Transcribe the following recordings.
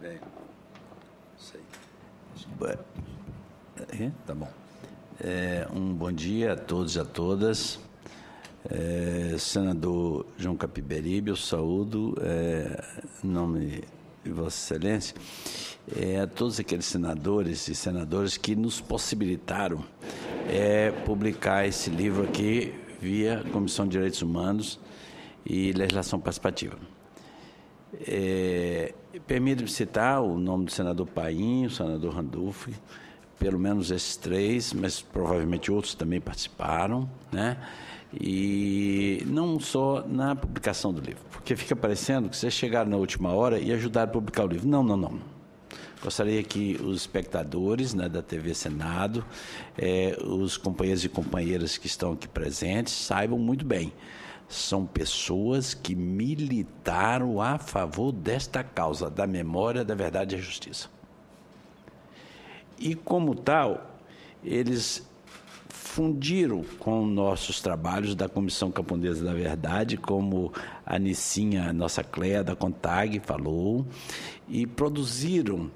Bem, sei. Tá bom. Um bom dia a todos e a todas. Senador João Capiberibe, eu saúdo, em nome de Vossa Excelência, a todos aqueles senadores e senadoras que nos possibilitaram publicar esse livro aqui via Comissão de Direitos Humanos e Legislação Participativa. Permita-me citar o nome do senador Paim, o senador Randolph, pelo menos esses três, mas provavelmente outros também participaram, né? E não só na publicação do livro, porque fica parecendo que vocês chegaram na última hora e ajudaram a publicar o livro. Não. Gostaria que os espectadores, né, da TV Senado, os companheiros e companheiras que estão aqui presentes, saibam muito bem. São pessoas que militaram a favor desta causa, da memória, da verdade e da justiça. E, como tal, eles fundiram com nossos trabalhos da Comissão Camponesa da Verdade, como a Nicinha, nossa Cléa da CONTAG, falou, e produziram,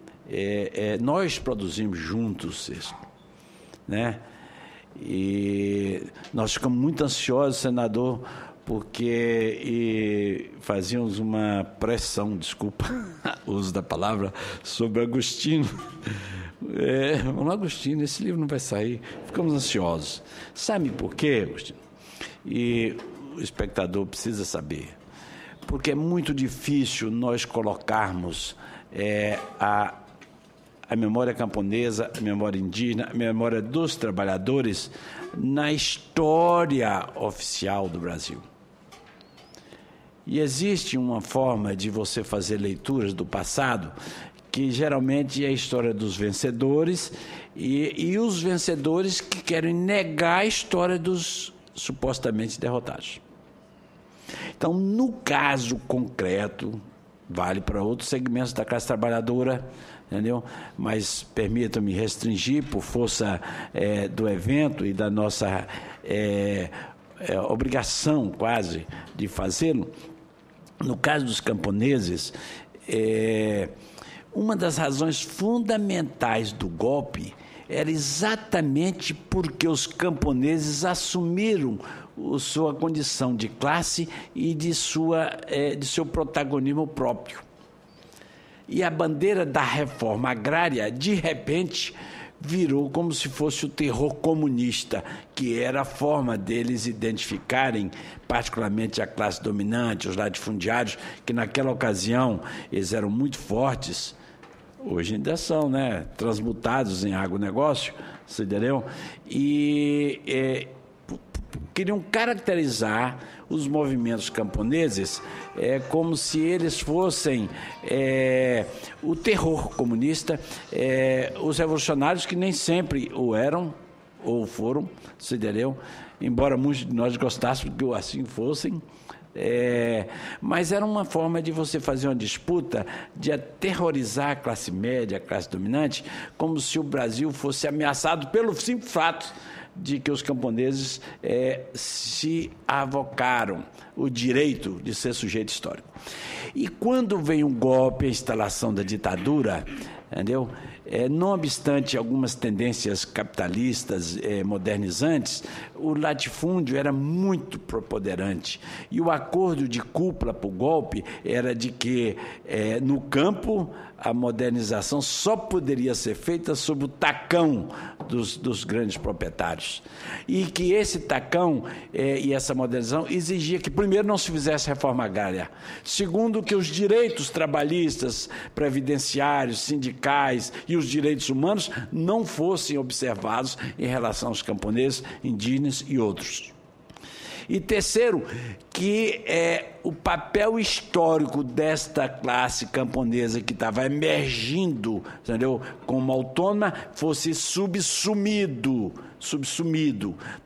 nós produzimos juntos isso, né? E nós ficamos muito ansiosos, senador, porque fazíamos uma pressão, desculpa o uso da palavra, sobre Agostinho. Vamos lá, Agostinho, esse livro não vai sair. Ficamos ansiosos. Sabe por quê, Agostinho? E o espectador precisa saber. Porque é muito difícil nós colocarmos a memória camponesa, a memória indígena, a memória dos trabalhadores na história oficial do Brasil. E existe uma forma de você fazer leituras do passado que geralmente é a história dos vencedores e os vencedores que querem negar a história dos supostamente derrotados. Então, no caso concreto, vale para outros segmentos da classe trabalhadora, entendeu? Mas permita-me restringir, por força do evento e da nossa obrigação quase de fazê-lo. No caso dos camponeses, uma das razões fundamentais do golpe era exatamente porque os camponeses assumiram sua condição de classe e de seu protagonismo próprio. E a bandeira da reforma agrária, de repente, virou como se fosse o terror comunista, que era a forma deles identificarem, particularmente a classe dominante, os latifundiários, que naquela ocasião eles eram muito fortes. Hoje ainda são, né, transmutados em agronegócio, você entendeu? E queriam caracterizar os movimentos camponeses como se eles fossem o terror comunista, os revolucionários que nem sempre o eram ou foram, você entendeu? Embora muitos de nós gostássemos que assim fossem. Mas era uma forma de você fazer uma disputa de aterrorizar a classe média, a classe dominante, como se o Brasil fosse ameaçado pelo simples fato de que os camponeses se avocaram o direito de ser sujeito histórico. E quando vem um golpe, a instalação da ditadura, entendeu? Não obstante algumas tendências capitalistas modernizantes, o latifúndio era muito preponderante. E o acordo de cúpula para o golpe era de que, no campo, a modernização só poderia ser feita sob o tacão dos grandes proprietários. E que esse tacão e essa modernização exigia que, primeiro, não se fizesse reforma agrária. Segundo, que os direitos trabalhistas, previdenciários, sindicais e os direitos humanos não fossem observados em relação aos camponeses, indígenas e outros. E terceiro, que o papel histórico desta classe camponesa que estava emergindo, entendeu, como autônoma, fosse subsumido,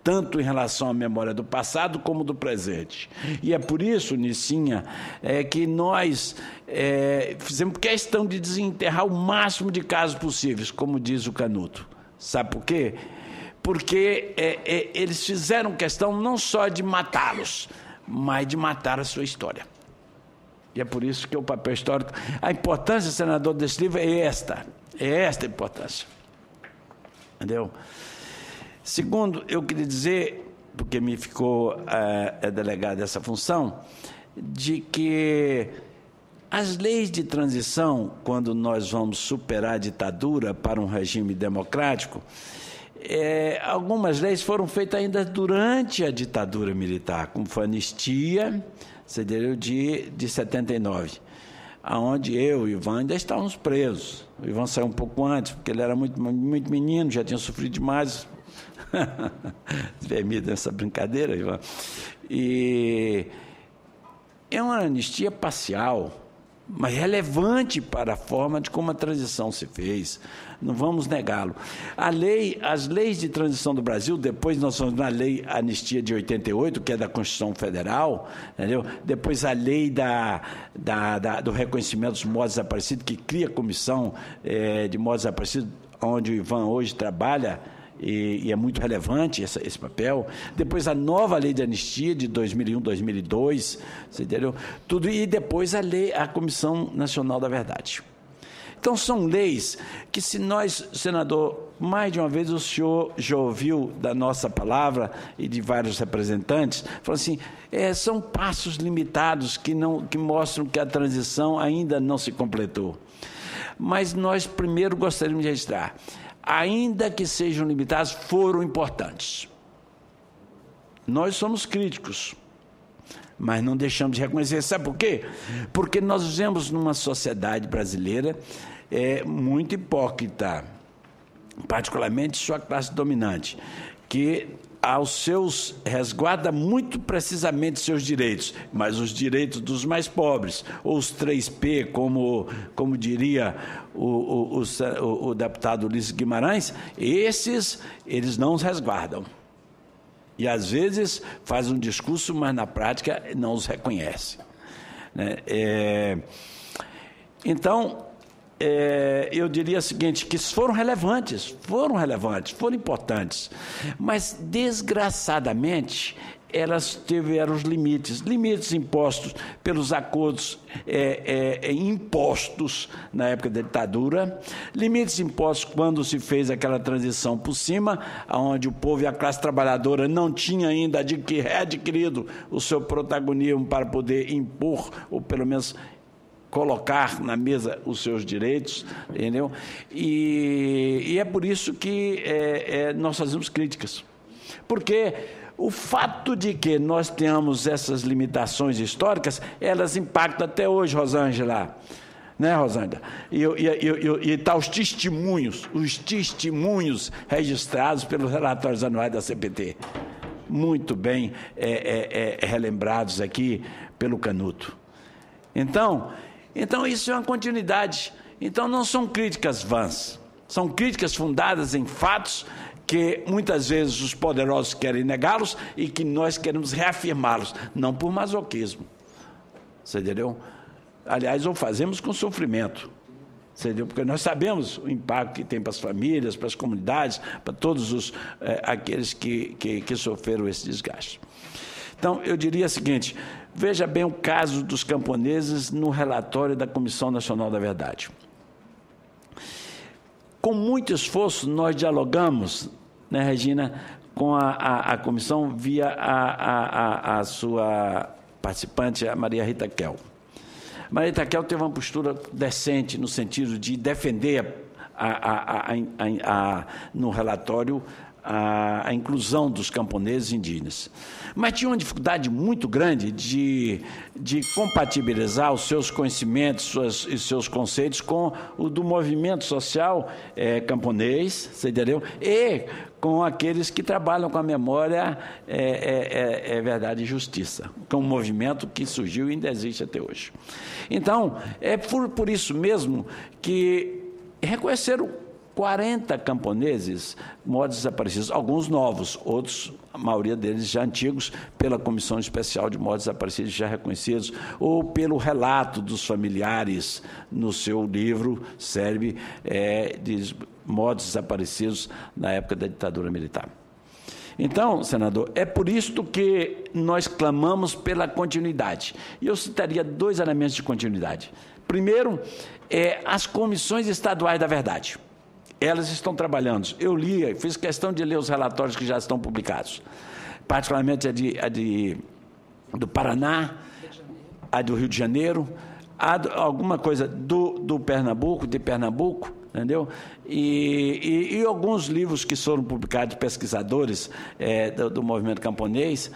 tanto em relação à memória do passado como do presente. E é por isso, Nicinha, que nós fizemos questão de desenterrar o máximo de casos possíveis, como diz o Canuto. Sabe por quê? Porque eles fizeram questão não só de matá-los, mas de matar a sua história. E é por isso que o papel histórico... A importância, senador, desse livro é esta a importância. Entendeu? Segundo, eu queria dizer, porque me ficou delegada essa função, de que as leis de transição, quando nós vamos superar a ditadura para um regime democrático, algumas leis foram feitas ainda durante a ditadura militar, como foi a anistia, de 79, onde eu e o Ivan ainda estávamos presos. O Ivan saiu um pouco antes, porque ele era muito menino, já tinha sofrido demais. Vermelho nessa brincadeira, Ivan. E é uma anistia parcial, mas relevante para a forma de como a transição se fez. Não vamos negá-lo. As leis de transição do Brasil, depois nós fomos na lei anistia de 88, que é da Constituição Federal, entendeu? Depois a lei do reconhecimento dos mortos desaparecidos, que cria a comissão de mortos desaparecidos, onde o Ivan hoje trabalha, e é muito relevante esse papel. Depois a nova lei de anistia de 2001, 2002, você entendeu? Tudo, e depois a Comissão Nacional da Verdade. Então, são leis que, se nós, senador, mais de uma vez o senhor já ouviu da nossa palavra e de vários representantes, falou assim, são passos limitados que mostram que a transição ainda não se completou. Mas nós primeiro gostaríamos de registrar, ainda que sejam limitados, foram importantes. Nós somos críticos, mas não deixamos de reconhecer. Sabe por quê? Porque nós vivemos numa sociedade brasileira muito hipócrita, particularmente sua classe dominante, que resguarda muito precisamente seus direitos, mas os direitos dos mais pobres, ou os 3P, como diria o deputado Ulisses Guimarães, eles não os resguardam. E, às vezes, faz um discurso, mas, na prática, não os reconhece. Né? Então, eu diria o seguinte, que foram relevantes, foram importantes, mas, desgraçadamente, elas tiveram os limites impostos pelos acordos impostos na época da ditadura, limites impostos quando se fez aquela transição por cima, onde o povo e a classe trabalhadora não tinham ainda readquirido o seu protagonismo para poder impor, ou pelo menos colocar na mesa os seus direitos, entendeu? E é por isso que nós fazemos críticas. Porque o fato de que nós tenhamos essas limitações históricas, elas impactam até hoje, Rosângela. Né, Rosângela? E tá os testemunhos registrados pelos relatórios anuais da CPT. Muito bem relembrados aqui pelo Canuto. Então, isso é uma continuidade. Então, não são críticas vãs, são críticas fundadas em fatos que muitas vezes os poderosos querem negá-los e que nós queremos reafirmá-los, não por masoquismo. Você entendeu? Aliás, o fazemos com sofrimento. Você entendeu? Porque nós sabemos o impacto que tem para as famílias, para as comunidades, para todos aqueles que sofreram esse desgaste. Então, eu diria o seguinte, veja bem o caso dos camponeses no relatório da Comissão Nacional da Verdade. Com muito esforço, nós dialogamos, né, Regina, com a comissão via a sua participante, a Maria Rita Kel. Maria Rita Kel teve uma postura decente no sentido de defender no relatório a inclusão dos camponeses indígenas. Mas tinha uma dificuldade muito grande de compatibilizar os seus conhecimentos e seus conceitos com o do movimento social camponês, você entendeu? E com aqueles que trabalham com a memória, verdade e justiça, que é um movimento que surgiu e ainda existe até hoje. Então, é por isso mesmo que reconheceram 40 camponeses mortos desaparecidos, alguns novos, outros, a maioria deles já antigos, pela Comissão Especial de Mortos Desaparecidos já reconhecidos, ou pelo relato dos familiares no seu livro de mortos desaparecidos na época da ditadura militar. Então, senador, é por isso que nós clamamos pela continuidade. E eu citaria 2 elementos de continuidade. Primeiro, as comissões estaduais da verdade. Elas estão trabalhando. Eu li, fiz questão de ler os relatórios que já estão publicados. Particularmente do Paraná, a do Rio de Janeiro, alguma coisa de Pernambuco, entendeu? E alguns livros que foram publicados de pesquisadores do movimento camponês,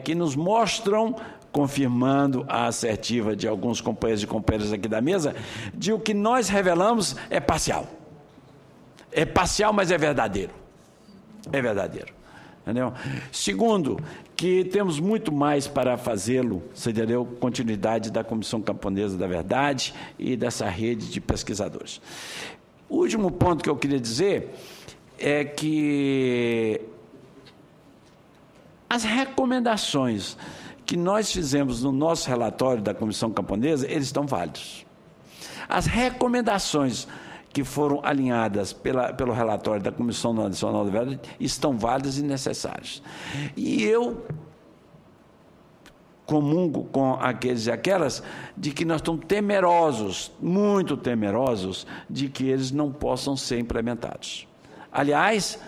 que nos mostram, confirmando a assertiva de alguns companheiros e companheiras aqui da mesa, de o que nós revelamos é parcial. É parcial, mas é verdadeiro. É verdadeiro. Entendeu? Segundo, que temos muito mais para fazê-lo, você entendeu? Continuidade da Comissão Camponesa da Verdade e dessa rede de pesquisadores. O último ponto que eu queria dizer é que as recomendações que nós fizemos no nosso relatório da Comissão Camponesa, eles estão válidos. As recomendações que foram alinhadas pelo relatório da Comissão Nacional da Verdade estão válidas e necessárias. E eu comungo com aqueles e aquelas de que nós estamos temerosos, muito temerosos, de que eles não possam ser implementados. Aliás,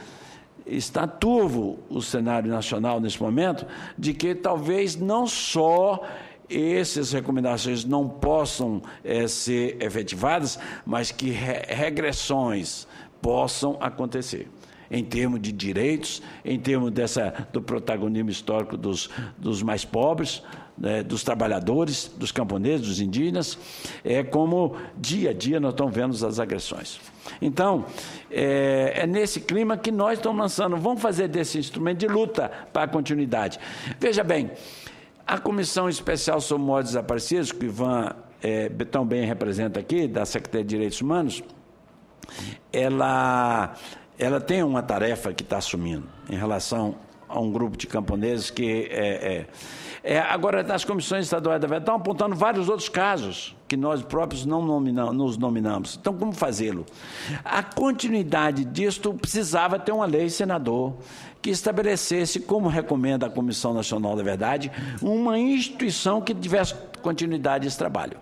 está turvo o cenário nacional nesse momento, de que talvez não só essas recomendações não possam ser efetivadas, mas que regressões possam acontecer, em termos de direitos, em termos do protagonismo histórico dos mais pobres, né, dos trabalhadores, dos camponeses, dos indígenas, como dia a dia nós estamos vendo as agressões. Então, é nesse clima que nós estamos lançando, vamos fazer desse instrumento de luta para a continuidade. Veja bem, a Comissão Especial sobre Mortos Desaparecidos, que o Ivan tão bem representa aqui, da Secretaria de Direitos Humanos, ela tem uma tarefa que está assumindo em relação a um grupo de camponeses que agora, as comissões estaduais da verdade estão apontando vários outros casos que nós próprios não nos nominamos. Então, como fazê-lo? A continuidade disto precisava ter uma lei, senador, que estabelecesse, como recomenda a Comissão Nacional da Verdade, uma instituição que tivesse continuidade desse trabalho.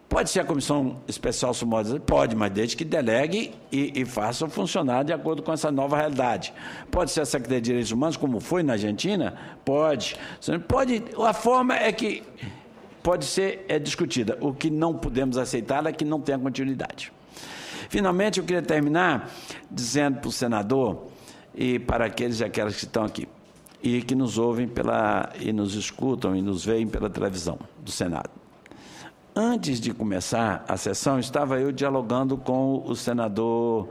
Pode ser a Comissão Especial sobre Mortos? Pode, mas desde que delegue e faça funcionar de acordo com essa nova realidade. Pode ser a Secretaria de Direitos Humanos, como foi na Argentina? Pode. A forma é que pode ser discutida. O que não podemos aceitar é que não tenha continuidade. Finalmente, eu queria terminar dizendo para o senador e para aqueles e aquelas que estão aqui e que nos ouvem e nos escutam e nos veem pela televisão do Senado. Antes de começar a sessão, estava eu dialogando com o senador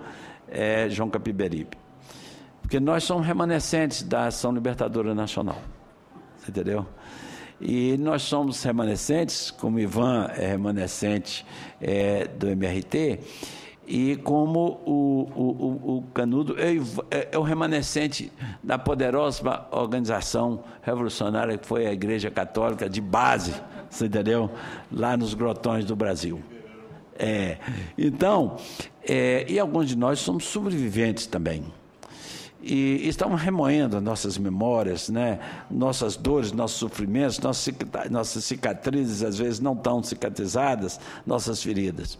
João Capiberibe, porque nós somos remanescentes da Ação Libertadora Nacional, entendeu? E nós somos remanescentes, como Ivan é remanescente do MRT, e como o Canudo é o remanescente da poderosa organização revolucionária que foi a Igreja Católica de base, você entendeu? Lá nos grotões do Brasil. Então, e alguns de nós somos sobreviventes também. E estamos remoendo nossas memórias, né? Nossas dores, nossos sofrimentos, nossas cicatrizes, às vezes não tão cicatrizadas, nossas feridas.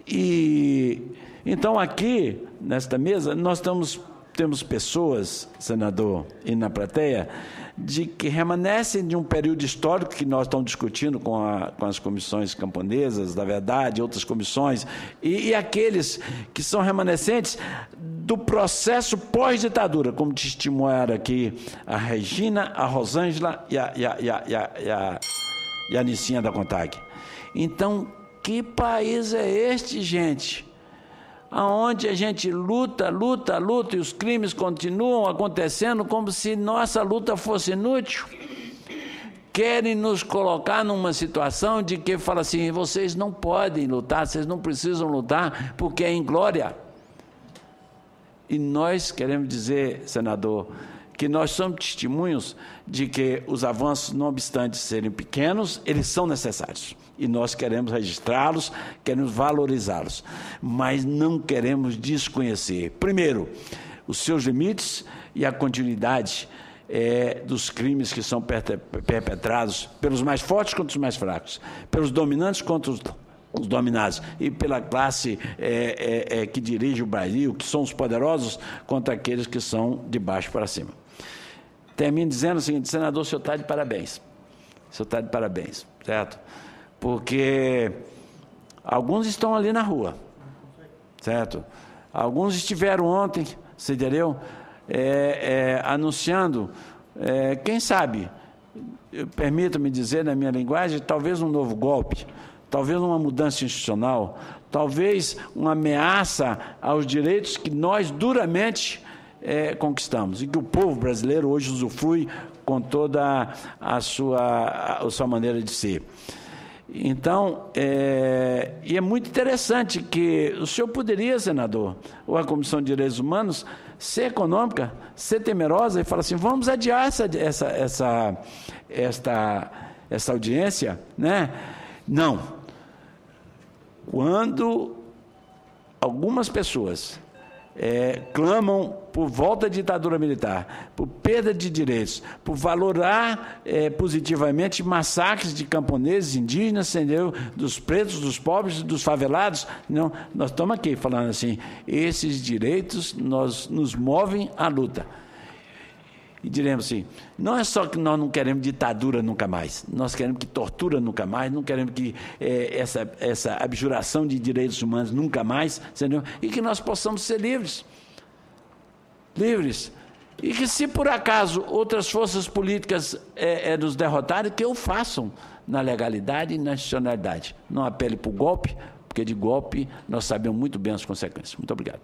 E então aqui, nesta mesa, nós temos pessoas, senador, e na plateia, que remanescem de um período histórico que nós estamos discutindo com as comissões camponesas da verdade, outras comissões, e aqueles que são remanescentes do processo pós-ditadura, como testemunharam aqui a Regina, a Rosângela e a Nicinha da Contag. Então, que país é este, gente? Aonde a gente luta e os crimes continuam acontecendo como se nossa luta fosse inútil? Querem nos colocar numa situação de que fala assim, vocês não podem lutar, vocês não precisam lutar porque é inglória. E nós queremos dizer, senador, que nós somos testemunhos de que os avanços, não obstante serem pequenos, eles são necessários. E nós queremos registrá-los, queremos valorizá-los, mas não queremos desconhecer. Primeiro, os seus limites e a continuidade dos crimes que são perpetrados pelos mais fortes contra os mais fracos, pelos dominantes contra os dominados e pela classe que dirige o Brasil, que são os poderosos, contra aqueles que são de baixo para cima. Termino dizendo o seguinte: senador, o senhor está de parabéns. O senhor está de parabéns, certo? Porque alguns estão ali na rua, certo? Alguns estiveram ontem, você entendeu? Anunciando, quem sabe, permita-me dizer na minha linguagem, talvez um novo golpe, talvez uma mudança institucional, talvez uma ameaça aos direitos que nós duramente conquistamos e que o povo brasileiro hoje usufrui com toda a sua maneira de ser. Então, e é muito interessante que o senhor poderia, senador, ou a Comissão de Direitos Humanos, ser econômica, ser temerosa e falar assim: vamos adiar essa audiência, né? Não. Quando algumas pessoas clamam por volta à ditadura militar, por perda de direitos, por valorar positivamente massacres de camponeses, indígenas, entendeu? Dos pretos, dos pobres, dos favelados. Não, nós estamos aqui falando assim: esses direitos nos movem à luta. E diremos assim: não é só que nós não queremos ditadura nunca mais, nós queremos que tortura nunca mais, não queremos que essa abjuração de direitos humanos nunca mais, entendeu? E que nós possamos ser livres. Livres. E que, se por acaso outras forças políticas nos derrotarem, que o façam na legalidade e na institucionalidade. Não apele para o golpe, porque de golpe nós sabemos muito bem as consequências. Muito obrigado.